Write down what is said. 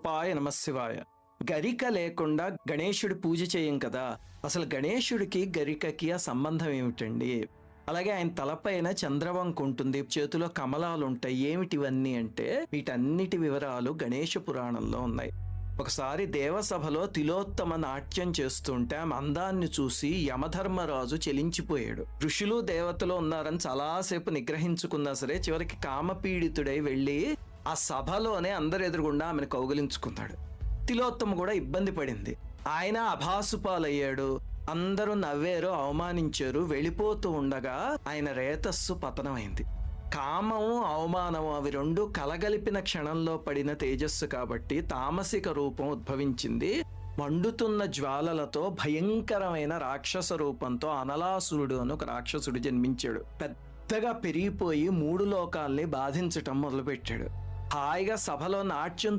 స్వరూపాయ నమశివాయ. గరిక లేకుండా గణేశుడి పూజ చేయం కదా, అసలు గణేశుడికి గరికకి ఆ సంబంధం ఏమిటండి? అలాగే ఆయన తలపైన చంద్రవంక ఉంటుంది, చేతిలో కమలాలు ఉంటాయి. ఏమిటివన్నీ అంటే వీటన్నిటి వివరాలు గణేశ పురాణంలో ఉన్నాయి. ఒకసారి దేవసభలో తిలోత్తమ నాట్యం చేస్తుంటే ఆమె అందాన్ని చూసి యమధర్మరాజు చెలించిపోయాడు. ఋషులు దేవతలు ఉన్నారని చాలాసేపు నిగ్రహించుకున్నా సరే చివరికి కామపీడితుడై వెళ్ళి ఆ సభలోనే అందరు ఎదురుగుండా ఆమెను కౌగిలించుకున్నాడు. తిలోత్తమ కూడా ఇబ్బంది పడింది. ఆయన అభాసుపాలయ్యాడు. అందరూ నవ్వారు, అవమానించారు. వెళ్ళిపోతూ ఉండగా ఆయన రేతస్సు పతనమైంది. కామము అవమానము అవి రెండు కలగలిపిన క్షణంలో పడిన తేజస్సు కాబట్టి తామసిక రూపం ఉద్భవించింది. మండుతున్న జ్వాలలతో భయంకరమైన రాక్షస రూపంతో అనలాసురుడు అని ఒక రాక్షసుడు జన్మించాడు. పెద్దగా పెరిగిపోయి 3 లోకాల్ని బాధించటం మొదలుపెట్టాడు. హాయిగా సభలో నాట్యం